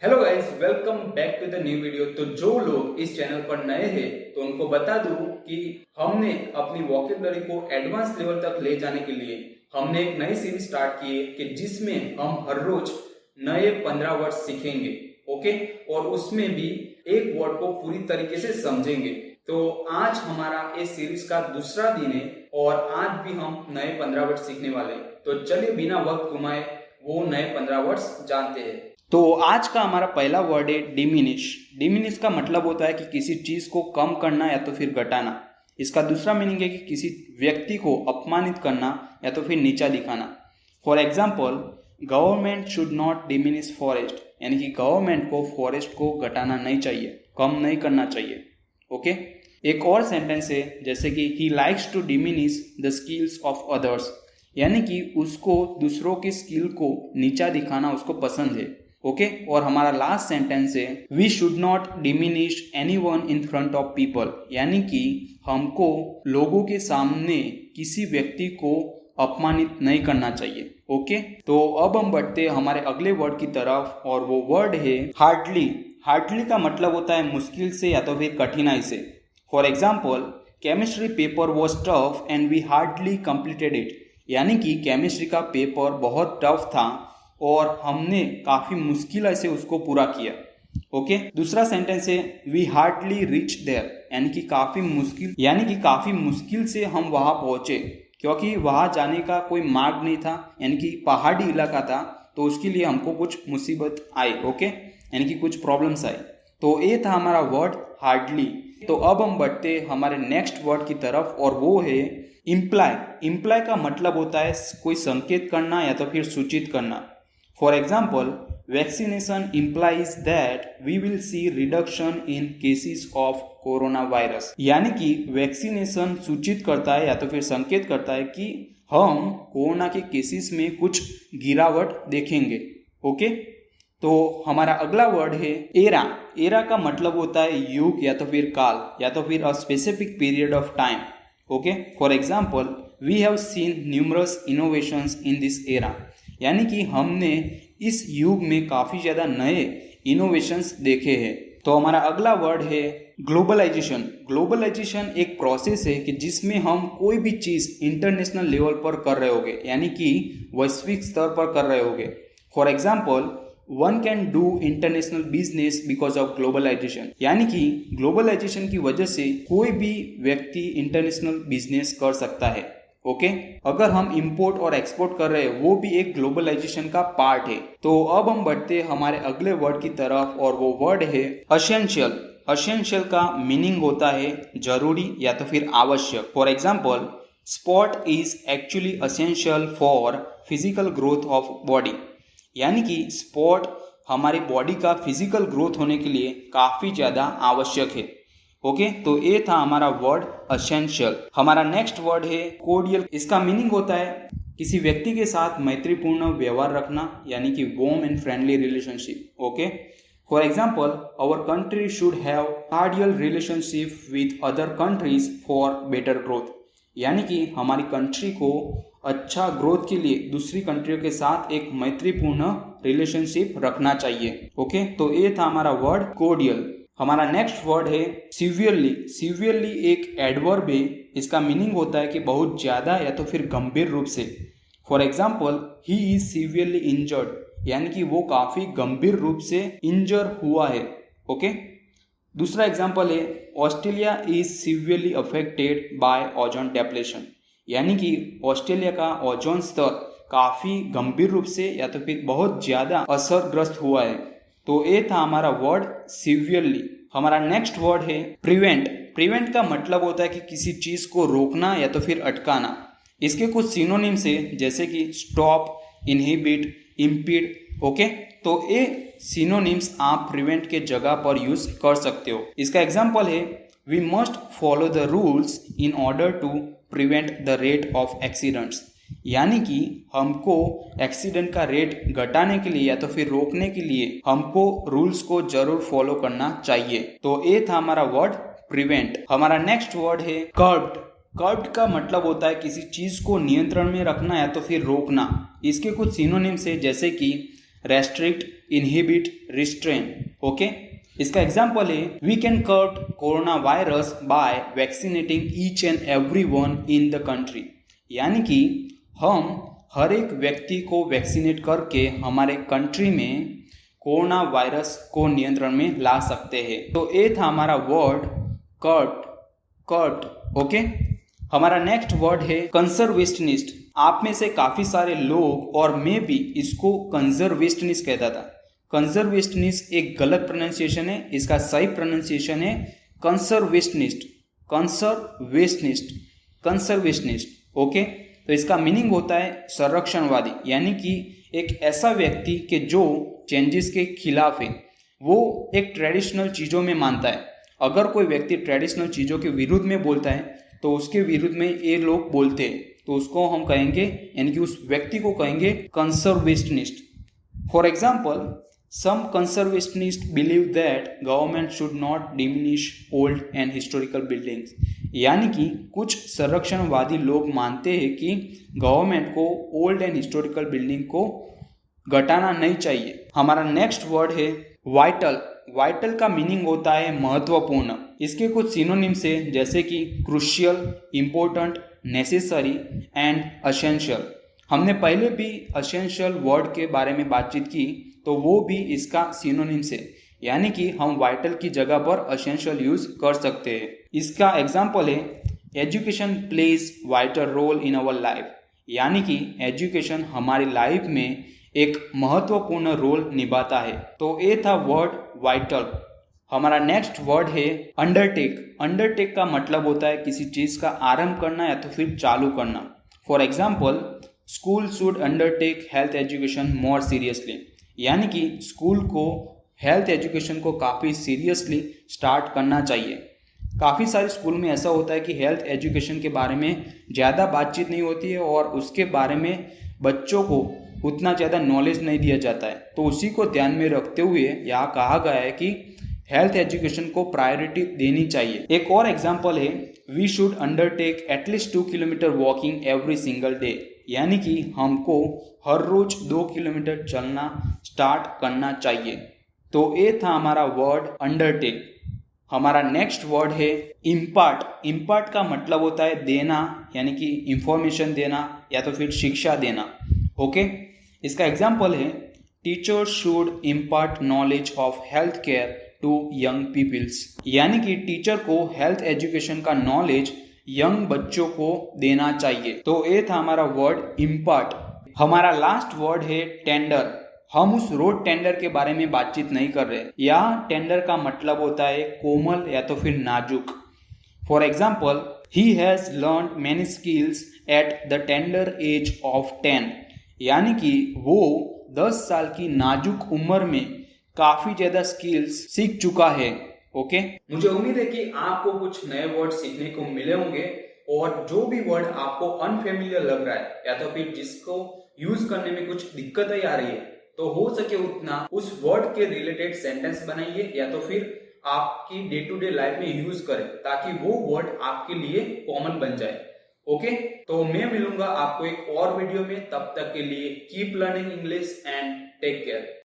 Hello guys, welcome back to the new video. तो जो लोग इस चैनल पर नए हैं तो उनको बता दूं कि हमने अपनी वोकैबुलरी को एडवांस लेवल तक ले जाने के लिए हमने एक नई सीरीज स्टार्ट की है कि जिसमें हम हर रोज नए 15 वर्ड सीखेंगे। ओके, और उसमें भी एक वर्ड को पूरी तरीके से समझेंगे। तो आज हमारा इस सीरीज का दूसरा दिन है और आज भी हम नए 15 वर्ड सीखने वाले हैं। तो चलिए बिना वक्त घुमाए वो नए 15 वर्ड्स जानते हैं। तो आज का हमारा पहला वर्ड है डिमिनिश। डिमिनिश का मतलब होता है कि किसी चीज को कम करना या तो फिर घटाना। इसका दूसरा मीनिंग है कि किसी व्यक्ति को अपमानित करना या तो फिर नीचा दिखाना। For example, government should not diminish forest, यानी कि गवर्नमेंट को फॉरेस्ट को घटाना नहीं चाहिए, कम नहीं करना चाहिए। ओके, एक और सेंटेंस है जैसे कि he likes to diminish the skills of others, यानी कि उसको दूसरों की स्किल को नीचा दिखाना उसको पसंद है। ओके, और हमारा लास्ट सेंटेंस है we should not diminish anyone in front of people, यानी कि हमको लोगों के सामने किसी व्यक्ति को अपमानित नहीं करना चाहिए। ओके, तो अब हम बढ़ते हैं हमारे अगले वर्ड की तरफ और वो वर्ड है हार्डली। हार्डली का मतलब होता है मुश्किल से या तो फिर कठिनाई से। For example, chemistry paper was tough and we hardly completed it, यानी कि केमिस्ट्री का पेपर बहुत टफ था और हमने काफी मुश्किल से उसको पूरा किया। ओके, दूसरा सेंटेंस है वी हार्डली रीच देयर, यानी कि काफी मुश्किल से हम वहां पहुंचे, क्योंकि वहां जाने का कोई मार्ग नहीं था, यानी कि पहाड़ी इलाका था, तो उसके लिए हमको कुछ मुसीबत आई। ओके, यानी कि कुछ प्रॉब्लम्स आई। तो ये था हमारा वर्ड हार्डली। तो अब हम बढ़ते हमारे नेक्स्ट वर्ड की तरफ और वो है इम्प्लाई। इम्प्लाई का मतलब होता है कोई संकेत करना या तो फिर सूचित करना। For example, vaccination implies that we will see reduction in cases of corona virus, यानी कि वैक्सीनेशन सूचित करता है या तो फिर संकेत करता है कि हम कोरोना के केसेस में कुछ गिरावट देखेंगे। ओके, तो हमारा अगला वर्ड है एरा। एरा का मतलब होता है युग या तो फिर काल या तो फिर a specific period of time. Okay, for example, we have seen numerous innovations in this era, यानी कि हमने इस युग में काफी ज्यादा नए इनोवेशंस देखे हैं। तो हमारा अगला वर्ड है ग्लोबलाइजेशन। ग्लोबलाइजेशन एक प्रोसेस है कि जिसमें हम कोई भी चीज इंटरनेशनल लेवल पर कर रहे होंगे, यानी कि वैश्विक स्तर पर कर रहे होंगे। For example, one can do international business because of globalisation, यानी कि ग्लोबलाइजेशन की वजह से कोई भी व्यक्ति इंटरनेशनल बिजनेस कर सकता है। ओके, अगर हम इंपोर्ट और एक्सपोर्ट कर रहे हैं वो भी एक ग्लोबलाइजेशन का पार्ट है। तो अब हम बढ़ते हैं हमारे अगले वर्ड की तरफ और वो वर्ड है एसेंशियल। एसेंशियल का मीनिंग होता है जरूरी या तो फिर आवश्यक। For example, sport is actually essential for physical growth of body, यानी कि स्पोर्ट हमारी बॉडी का फिजिकल ग्रोथ होने के लिए काफी ज्यादा आवश्यक है। ओके, तो ये था हमारा वर्ड एसेंशियल। हमारा नेक्स्ट वर्ड है कोर्डियल। इसका मीनिंग होता है किसी व्यक्ति के साथ मैत्रीपूर्ण व्यवहार रखना, यानी कि warm and friendly relationship. Okay, for example, our country should have cordial relationship with other countries for better growth, यानी कि हमारी कंट्री को अच्छा ग्रोथ के लिए दूसरी कंट्रियों के साथ एक मैत्रीपूर्ण रिलेशनशिप रखना चाहिए। ओके, तो ये था हमारा वर्ड कोर्डियल। हमारा नेक्स्ट वर्ड है सीवियरली। सीवियरली एक एडवर्ब है। इसका मीनिंग होता है कि बहुत ज्यादा या तो फिर गंभीर रूप से। For example, he is severely injured, यानी कि वो काफी गंभीर रूप से इंजर हुआ है। ओके, दूसरा एग्जाम्पल है Australia is severely affected by ozone depletion, यानी कि ऑस्ट्रेलिया का ओजोन स्तर काफी गंभीर रूप से या तो फिर बहुत ज्यादा असरग्रस्त हुआ है। तो ये था हमारा वर्ड सीवियरली। हमारा नेक्स्ट वर्ड है प्रिवेंट। प्रिवेंट का मतलब होता है कि किसी चीज को रोकना या तो फिर अटकाना। इसके कुछ सिनोनिम्स है जैसे कि स्टॉप, इनहिबिट, इम्पीड। ओके, तो ये सिनोनिम्स आप प्रिवेंट के जगह पर यूज कर सकते हो। इसका एग्जाम्पल है we must follow the rules in order to prevent the rate of accidents, यानी कि हमको एक्सीडेंट का रेट घटाने के लिए या तो फिर रोकने के लिए हमको रूल्स को जरूर फॉलो करना चाहिए। तो ये था हमारा वर्ड प्रिवेंट। हमारा नेक्स्ट वर्ड है कर्ब्ड। कर्ब्ड का मतलब होता है किसी चीज को नियंत्रण में रखना या तो फिर रोकना। इसके कुछ सिनोनिम्स है जैसे कि रेस्ट्रिक्ट, इनहिबिट, रिस्ट्रेन। ओके, इसका एग्जाम्पल है we can curb corona virus by vaccinating each and every one in the country. यानी कि हम हर एक व्यक्ति को वैक्सीनेट करके हमारे कंट्री में कोरोना वायरस को नियंत्रण में ला सकते हैं। तो ये था हमारा वर्ड कट। ओके, हमारा नेक्स्ट वर्ड है कंजर्वेशनिस्ट। आप में से काफी सारे लोग और मैं भी इसको कंजर्वेशनिस्ट कहता था। कंजर्वेशनिस्ट एक गलत प्रोनाउंसिएशन है, इसका सही प्रोनाउंसिएशन है कंजर्वेशनिस्ट। ओके, तो इसका मीनिंग होता है संरक्षणवादी, यानी कि एक ऐसा व्यक्ति के जो चेंजेस के खिलाफ है, वो एक ट्रेडिशनल चीज़ों में मानता है। अगर कोई व्यक्ति ट्रेडिशनल चीज़ों के विरुद्ध में बोलता है तो उसके विरुद्ध में ये लोग बोलते हैं, तो उसको हम कहेंगे, यानी कि उस व्यक्ति को कहेंगे conservationist. For example, some conservationist believe that government should not diminish old and historical buildings. यानी कि कुछ संरक्षणवादी लोग मानते हैं कि गवर्नमेंट को ओल्ड एंड हिस्टोरिकल बिल्डिंग को घटाना नहीं चाहिए। हमारा नेक्स्ट वर्ड है वाइटल। वाइटल का मीनिंग होता है महत्वपूर्ण। इसके कुछ सिनोनिम्स है, जैसे कि crucial, important, necessary and essential. हमने पहले भी एसेंशियल वर्ड के बारे में बातचीत की, तो वो भी इसका सिनोनिम्स है, यानी कि हम वाइटल की जगह पर एसेंशियल यूज कर सकते हैं। इसका एग्जाम्पल है education plays vital role in our life. यानी कि एजुकेशन हमारी लाइफ में एक महत्वपूर्ण रोल निभाता है। तो ये था वर्ड वाइटल। हमारा नेक्स्ट वर्ड है अंडरटेक। अंडरटेक का मतलब होता है किसी चीज का आरंभ करना या तो फिर चालू करना। For example, school should undertake health education more seriously. यानी कि स्कूल को हेल्थ एजुकेशन को काफ़ी सीरियसली स्टार्ट करना चाहिए। काफ़ी सारे स्कूल में ऐसा होता है कि हेल्थ एजुकेशन के बारे में ज़्यादा बातचीत नहीं होती है और उसके बारे में बच्चों को उतना ज़्यादा नॉलेज नहीं दिया जाता है। तो उसी को ध्यान में रखते हुए यहाँ कहा गया है कि हेल्थ एजुकेशन को प्रायोरिटी देनी चाहिए। एक और एग्जाम्पल है we should undertake at least 2 kilometre walking every single day. यानी कि हमको हर रोज 2 किलोमीटर चलना स्टार्ट करना चाहिए। तो ये था हमारा वर्ड अंडरटेक। हमारा नेक्स्ट वर्ड है इम्पार्ट। इम्पार्ट का मतलब होता है देना, यानी कि इंफॉर्मेशन देना या तो फिर शिक्षा देना। ओके, इसका एग्जाम्पल है teachers should impart knowledge of health care to young peoples. यानी कि टीचर को हेल्थ एजुकेशन का नॉलेज यंग बच्चों को देना चाहिए। तो ये था हमारा वर्ड इम्पार्ट। हमारा लास्ट वर्ड है टेंडर। हम उस रोड टेंडर के बारे में बातचीत नहीं कर रहे। यहाँ टेंडर का मतलब होता है कोमल या तो फिर नाजुक। For example, he has learn many skills at the tender as of 10। यानी कि वो 10 साल की नाजुक उम्र में काफी ज्यादा स्किल्स सीख चुका है। ओके, मुझे उम्मीद है कि आपको कुछ नए वर्ड सीखने को मिले होंगे और जो भी वर्ड आपको अनफेमिलियर लग रहा है या तो फिर जिसको यूज करने में कुछ दिक्कतें आ रही है, तो हो सके उतना उस वर्ड के रिलेटेड सेंटेंस बनाइए या तो फिर आपकी डे टू डे लाइफ में यूज करें ताकि वो वर्ड आपके लिए कॉमन बन जाए। ओके, तो मैं मिलूंगा आपको एक और वीडियो में। तब तक के लिए keep learning English and take care.